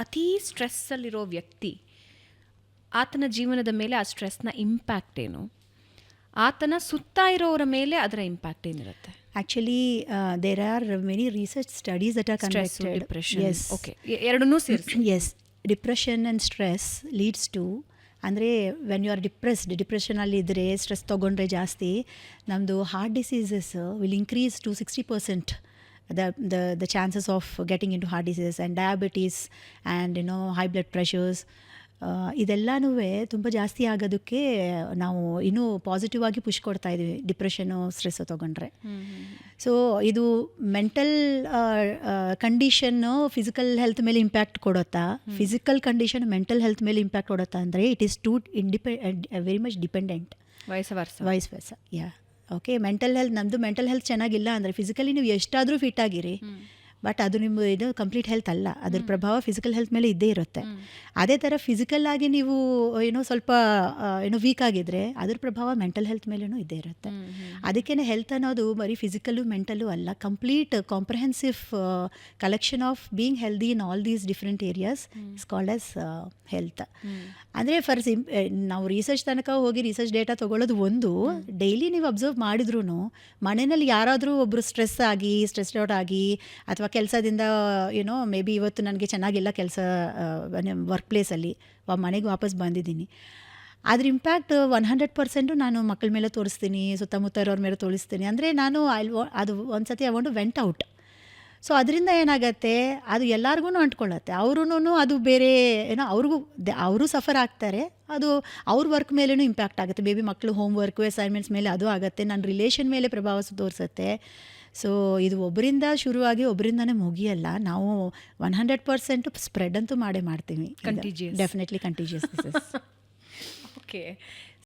ಅತೀ ಸ್ಟ್ರೆಸ್ಸಲ್ಲಿರೋ ವ್ಯಕ್ತಿ, ಆತನ ಜೀವನದ ಮೇಲೆ ಆ ಸ್ಟ್ರೆಸ್ನ ಇಂಪ್ಯಾಕ್ಟ್ ಏನು, ಆತನ ಸುತ್ತ ಇರೋರ ಮೇಲೆ ಅದರ ಇಂಪ್ಯಾಕ್ಟ್ ಏನಿರುತ್ತೆ? Actually there are many research studies that are conducted. Depression, okay, ಎರಡನ್ನೂ ಸೇರಿಸಿ. Yes, depression and stress leads to, ಅಂದರೆ ವೆನ್ ಯು ಆರ್ ಡಿಪ್ರೆಷನಲ್ಲಿ ಇದ್ದರೆ, ಸ್ಟ್ರೆಸ್ ತೊಗೊಂಡ್ರೆ ಜಾಸ್ತಿ ನಮ್ಮದು heart diseases will increase to 60%. The chances of getting into heart disease and diabetes and high blood pressures, ಇದೆಲ್ಲನೂ ತುಂಬ ಜಾಸ್ತಿ ಆಗೋದಕ್ಕೆ ನಾವು ಇನ್ನೂ ಪಾಸಿಟಿವ್ ಆಗಿ ಪುಷ್ ಕೊಡ್ತಾ ಇದ್ದೀವಿ ಡಿಪ್ರೆಷನು, ಸ್ಟ್ರೆಸ್ಸು ತೊಗೊಂಡ್ರೆ. ಸೊ ಇದು ಮೆಂಟಲ್ ಕಂಡೀಷನ್ನು ಫಿಸಿಕಲ್ ಹೆಲ್ತ್ ಮೇಲೆ ಇಂಪ್ಯಾಕ್ಟ್ ಕೊಡುತ್ತಾ, ಫಿಸಿಕಲ್ ಕಂಡೀಷನ್ ಮೆಂಟಲ್ ಹೆಲ್ತ್ ಮೇಲೆ ಇಂಪ್ಯಾಕ್ಟ್ ಕೊಡುತ್ತಾ ಅಂದರೆ it is to very much dependent. Vice versa. Yeah, okay. ನಮ್ಮದು ಮೆಂಟಲ್ ಹೆಲ್ತ್ ಚೆನ್ನಾಗಿಲ್ಲ ಅಂದರೆ ಫಿಸಿಕಲಿ ನೀವು ಎಷ್ಟಾದರೂ ಫಿಟ್ ಆಗಿರಿ, ಬಟ್ ಅದು ನಿಮ್ಮ ಇದು ಕಂಪ್ಲೀಟ್ ಹೆಲ್ತ್ ಅಲ್ಲ, ಅದ್ರ ಪ್ರಭಾವ ಫಿಸಿಕಲ್ ಹೆಲ್ತ್ ಮೇಲೆ ಇದ್ದೇ ಇರುತ್ತೆ. ಅದೇ ಥರ ಫಿಸಿಕಲ್ ಆಗಿ ನೀವು ಸ್ವಲ್ಪ ವೀಕ್ ಆಗಿದ್ರೆ ಅದ್ರ ಪ್ರಭಾವ ಮೆಂಟಲ್ ಹೆಲ್ತ್ ಮೇಲೂ ಇದ್ದೇ ಇರುತ್ತೆ. ಅದಕ್ಕೇ ಹೆಲ್ತ್ ಅನ್ನೋದು ಬರೀ ಫಿಸಿಕಲ್ಲು ಮೆಂಟಲ್ಲು ಅಲ್ಲ, complete comprehensive collection of being healthy in all these different areas is called as health. ಅಂದರೆ ನಾವು ರಿಸರ್ಚ್ ತನಕ ಹೋಗಿ ರಿಸರ್ಚ್ ಡೇಟಾ ತೊಗೊಳ್ಳೋದು ಒಂದು, ಡೈಲಿ ನೀವು ಅಬ್ಸರ್ವ್ ಮಾಡಿದ್ರೂ ಮನೆಯಲ್ಲಿ ಯಾರಾದರೂ ಒಬ್ಬರು ಸ್ಟ್ರೆಸ್ ಔಟ್ ಆಗಿ ಅಥವಾ ಕೆಲಸದಿಂದ ಮೇ ಬಿ ಇವತ್ತು ನನಗೆ ಚೆನ್ನಾಗಿಲ್ಲ ಕೆಲಸ ವರ್ಕ್ ಪ್ಲೇಸಲ್ಲಿ, ಮನೆಗೆ ವಾಪಸ್ ಬಂದಿದ್ದೀನಿ, ಅದ್ರ ಇಂಪ್ಯಾಕ್ಟ್ 100% ನಾನು ಮಕ್ಕಳ ಮೇಲೆ ತೋರಿಸ್ತೀನಿ, ಸುತ್ತಮುತ್ತ ಇರೋರ ಮೇಲೆ ತೋರಿಸ್ತೀನಿ. ಅಂದರೆ ನಾನು ಅದು ಒಂದು ಸತಿ I want to vent out. So ಅದರಿಂದ ಏನಾಗುತ್ತೆ, ಅದು ಎಲ್ಲರಿಗೂ ಅಂಟ್ಕೊಳ್ಳುತ್ತೆ. ಅವ್ರೂ ಅದು ಬೇರೆ ಅವರು ಸಫರ್ ಆಗ್ತಾರೆ, ಅದು ಅವ್ರ ವರ್ಕ್ ಮೇಲೂ ಇಂಪ್ಯಾಕ್ಟ್ ಆಗುತ್ತೆ. ಬೇಬಿ ಮಕ್ಕಳು ಹೋಮ್ ವರ್ಕು ಅಸೈನ್ಮೆಂಟ್ಸ್ ಮೇಲೆ ಅದು ಆಗುತ್ತೆ, ನನ್ನ ರಿಲೇಷನ್ ಮೇಲೆ ಪ್ರಭಾವ ತೋರಿಸುತ್ತೆ. ಸೊ ಇದು ಒಬ್ಬರಿಂದ ಶುರುವಾಗಿ ಒಬ್ಬರಿಂದನೇ ಮುಗಿಯಲ್ಲ, ನಾವು 100% ಸ್ಪ್ರೆಡ್ ಅಂತೂ ಮಾಡೇ ಮಾಡ್ತೀವಿ. ಡೆಫಿನೆಟ್ಲಿ ಕಂಟಿಜಿಯಸ್. ಓಕೆ,